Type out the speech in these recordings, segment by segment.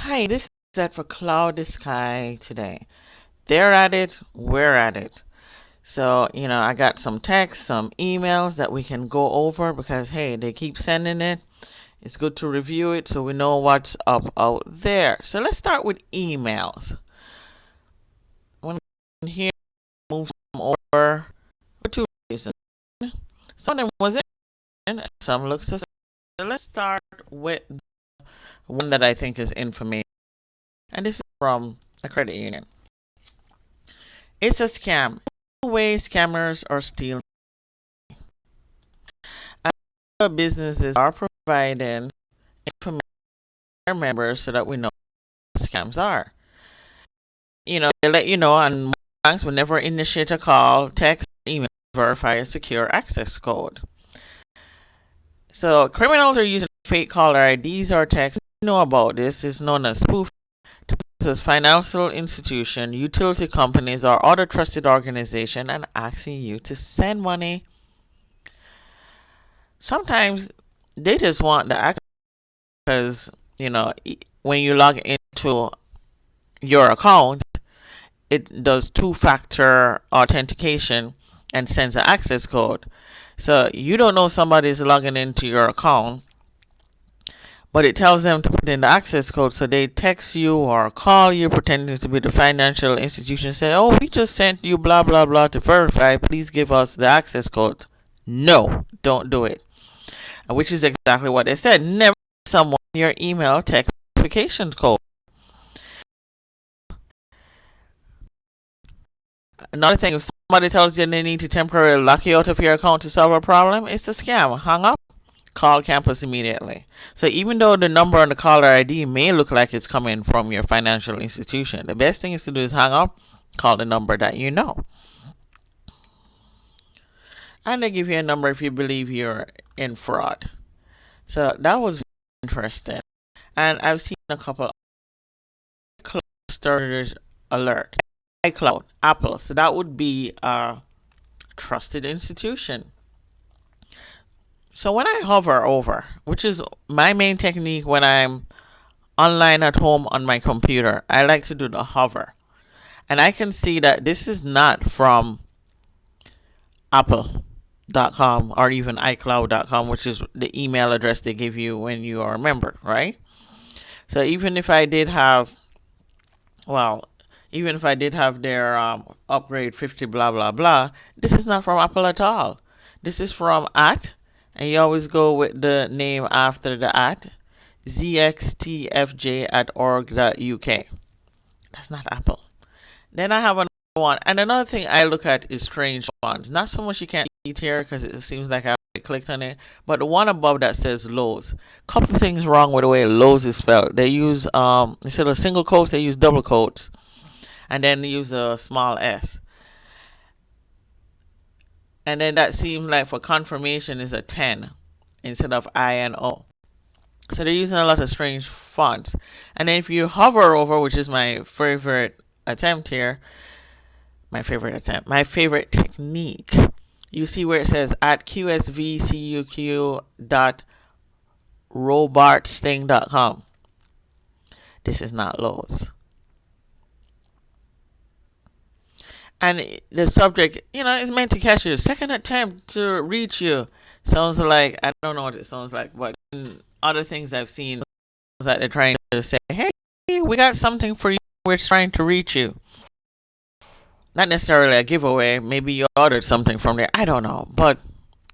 Hi, this is set for Cloud the Sky today. They're at it, we're at it. So, I got some texts, some emails that we can go over because, hey, they keep sending it. It's good to review it so we know what's up out there. So, let's start with emails. When here, move them over for two reasons. Some of them was in, some looks the same. So, let's start with one that I think is information. And this is from a credit union. It's a scam. Two-way scammers are stealing. Other businesses are providing information to their members so that we know what scams are. They let you know on banks will never initiate a call, text, email, verify a secure access code. So criminals are using fake caller IDs or texts. You know about this. It's known as spoofing. As financial institution, utility companies, or other trusted organization and asking you to send money. Sometimes they just want the access because, when you log into your account, it does two-factor authentication and sends an access code. So you don't know somebody's logging into your account, but it tells them to put in the access code. So they text you or call you pretending to be the financial institution, say, oh, we just sent you blah, blah, blah to verify. Please give us the access code. No, don't do it. Which is exactly what they said. Never give someone your email text verification code. Another thing, if somebody tells you they need to temporarily lock you out of your account to solve a problem, it's a scam. Hang up. Call campus immediately. So even though the number on the caller ID may look like it's coming from your financial institution, the best thing is to do is hang up, call the number that you know. And they give you a number if you believe you're in fraud. So that was interesting. And I've seen a couple of starters alert. iCloud, Apple. So that would be a trusted institution. So when I hover over, which is my main technique when I'm online at home on my computer, I like to do the hover. And I can see that this is not from apple.com or even iCloud.com, which is the email address they give you when you are a member, right? So even if I did have, their upgrade 50 blah blah blah, this is not from Apple at all. This is from and you always go with the name after the zxtfj@org.uk. That's not Apple. Then I have another one, and another thing I look at is strange ones. Not so much you can't see it here because it seems like I clicked on it, but the one above that says Lowe's. Couple things wrong with the way Lowe's is spelled. They use instead of single quotes, they use double quotes, and then they use a small s. And then that seems like for confirmation is a 10 instead of I and O. So they're using a lot of strange fonts. And then if you hover over, which is my favorite attempt here, my favorite technique, you see where it says at qsvcuq.robartsting.com. This is not Lowe's. And the subject, is meant to catch you. Second attempt to reach you. Sounds like, I don't know what it sounds like, but in other things I've seen, that they're trying to say, hey, we got something for you. We're trying to reach you. Not necessarily a giveaway. Maybe you ordered something from there. I don't know. But,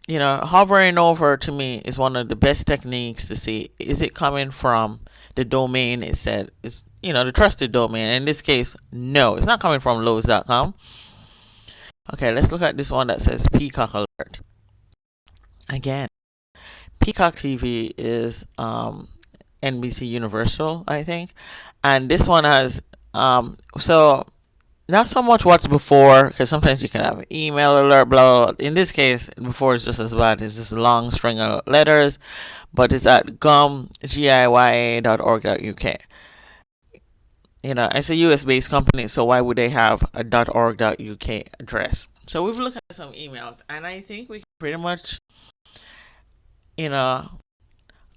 hovering over to me is one of the best techniques to see, is it coming from the domain it said? It's, the trusted domain. In this case, no, it's not coming from Lowe's.com. Okay, let's look at this one that says Peacock Alert. Again, Peacock TV is NBC Universal, I think. And this one has, so not so much what's before, because sometimes you can have an email alert, blah, blah. In this case, before is just as bad. It's just a long string of letters, but it's at giya.org.uk. It's a US-based company, so why would they have a .org.uk address? So we've looked at some emails, and I think we can pretty much,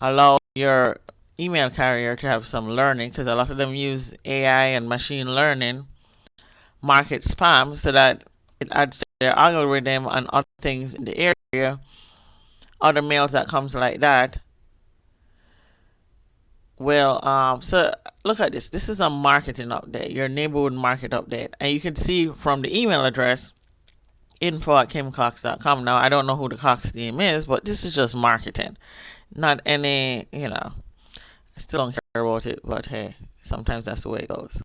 allow your email carrier to have some learning, because a lot of them use AI and machine learning market spam so that it adds to their algorithm and other things in the area, other mails that comes like that. Well, so look at this. This is a marketing update, your neighborhood market update. And you can see from the email address, info@kimcox.com. Now, I don't know who the Cox team is, but this is just marketing. Not any, I still don't care about it, but hey, sometimes that's the way it goes.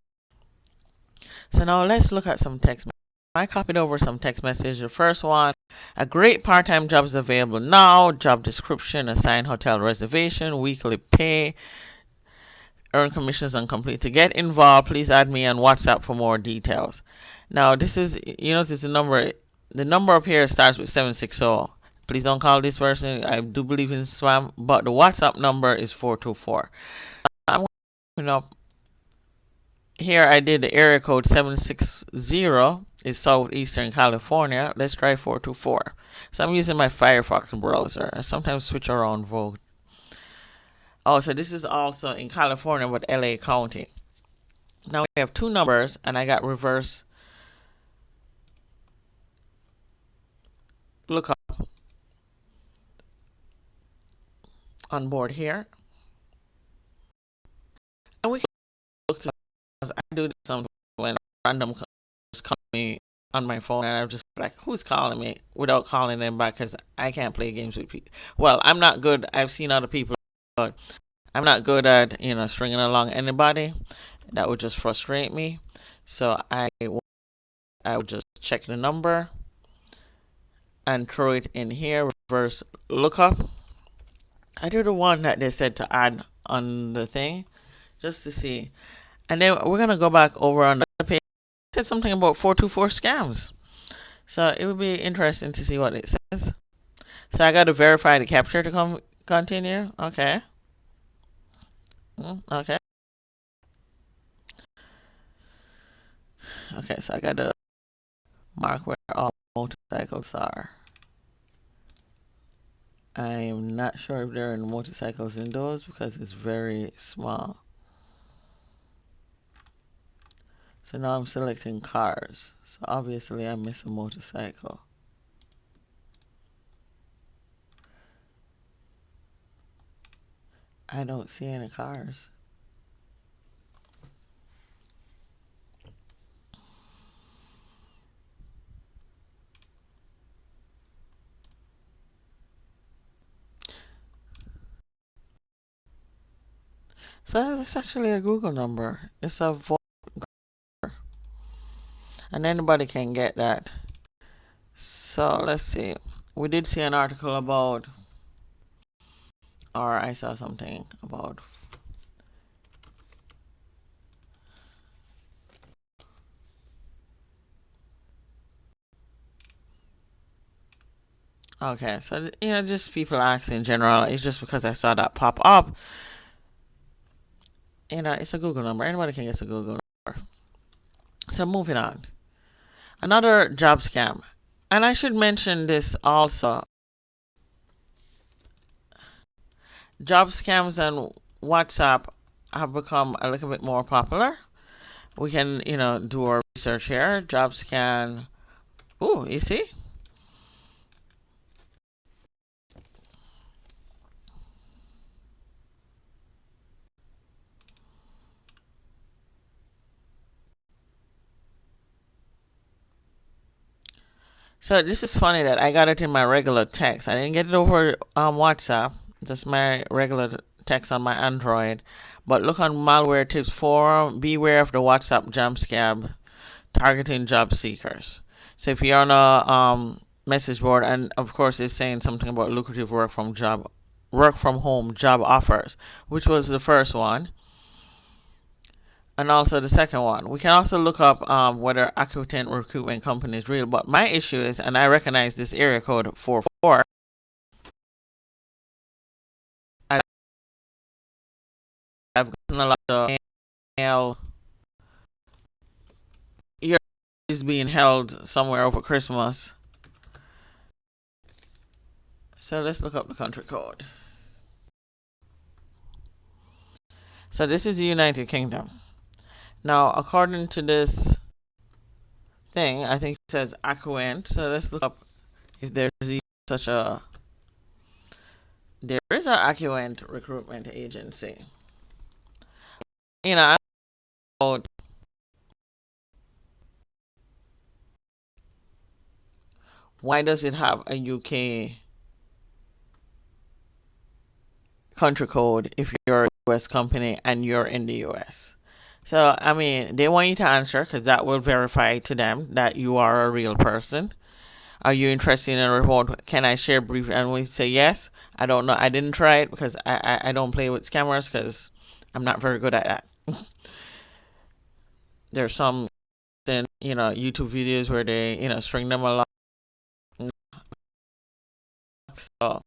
So now let's look at some text messages. I copied over some text messages. The first one, a great part-time job is available now. Job description, assigned hotel reservation, weekly pay, earn commissions on complete. To get involved, please add me on WhatsApp for more details. Now this is, notice the number. The number up here starts with 760. Please don't call this person. I do believe in spam, but the WhatsApp number is 424. I'm going up here. I did the area code 760 is Southeastern California. Let's try 424. So I'm using my Firefox browser. I sometimes switch around vote. Oh, so this is also in California, but LA County. Now we have two numbers, and I got reverse lookup on board here. And we can look to, I do this sometimes when random callers call me on my phone, and I'm just like, who's calling me, without calling them back, because I can't play games with people. Well, I'm not good. I've seen other people, but I'm not good at, stringing along anybody. That would just frustrate me. So I would just check the number and throw it in here, reverse lookup. I do the one that they said to add on the thing, just to see. And then we're going to go back over on the page. It said something about 424 scams. So it would be interesting to see what it says. So I got to verify the capture to continue. Okay. Okay. Okay, so I got to mark where all motorcycles are. I am not sure if there are motorcycles indoors because it's very small. So now I'm selecting cars. So obviously I miss a motorcycle. I don't see any cars. So it's actually a Google number. It's a voice number. And anybody can get that. So let's see. We did see an article about, or I saw something about. Okay, so just people asking in general. It's just because I saw that pop up. It's a Google number. Anybody can get a Google number. So moving on. Another job scam. And I should mention this also. Job scams on WhatsApp have become a little bit more popular. We can, do our research here. Job scan. Ooh, you see? So this is funny that I got it in my regular text. I didn't get it over WhatsApp. That's my regular text on my Android. But look on malware tips forum. Beware of the WhatsApp jump scam targeting job seekers. So if you're on a message board, and of course it's saying something about lucrative work from home job offers, which was the first one. And also the second one. We can also look up whether Accoutant recruitment company is real. But my issue is, and I recognize this area code 44. I've gotten a lot of mail. Your is being held somewhere over Christmas. So let's look up the country code. So this is the United Kingdom. Now, according to this thing, I think it says Aquent. So let's look up if there's such a. There is an Aquent recruitment agency. You know, why does it have a UK country code if you're a US company and you're in the US? So, I mean, they want you to answer because that will verify to them that you are a real person. Are you interested in a remote? Can I share brief? And we say yes. I don't know. I didn't try it because I don't play with scammers because I'm not very good at that. There's some, then, YouTube videos where they, string them along. So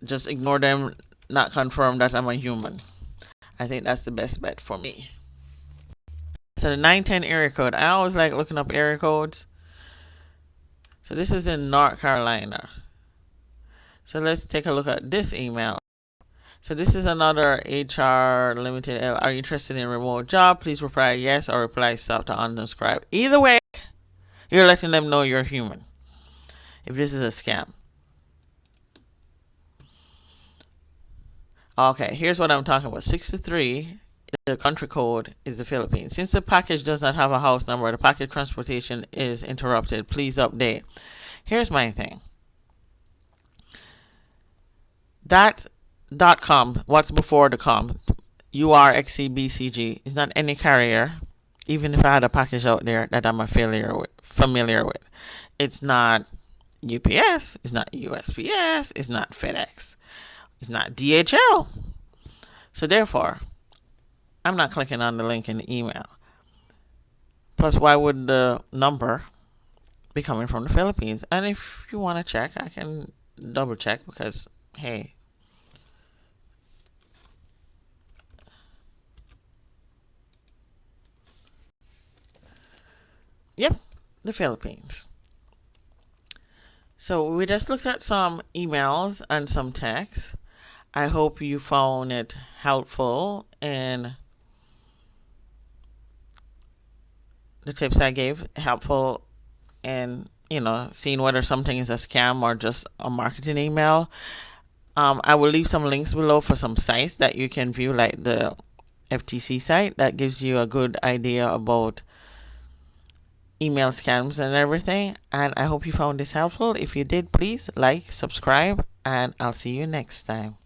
just ignore them, not confirm that I'm a human. I think that's the best bet for me. So the 910 area code. I always like looking up area codes. So this is in North Carolina. So let's take a look at this email. So this is another HR Limited. Are you interested in a remote job? Please reply yes or reply stop to unsubscribe. Either way, you're letting them know you're human. If this is a scam. Okay, here's what I'm talking about. 63, the country code is the Philippines. Since the package does not have a house number, the package transportation is interrupted. Please update. Here's my thing. That .com, what's before the com, URXCBCG, is not any carrier, even if I had a package out there that I'm familiar with. It's not UPS, it's not USPS, it's not FedEx, it's not DHL. So therefore, I'm not clicking on the link in the email. Plus, why would the number be coming from the Philippines? And if you want to check, I can double check because, hey, yep, the Philippines. So we just looked at some emails and some texts. I hope you found it helpful and the tips I gave helpful in, seeing whether something is a scam or just a marketing email. I will leave some links below for some sites that you can view, like the FTC site that gives you a good idea about email scams and everything. And I hope you found this helpful. If you did, please like, subscribe, and I'll see you next time.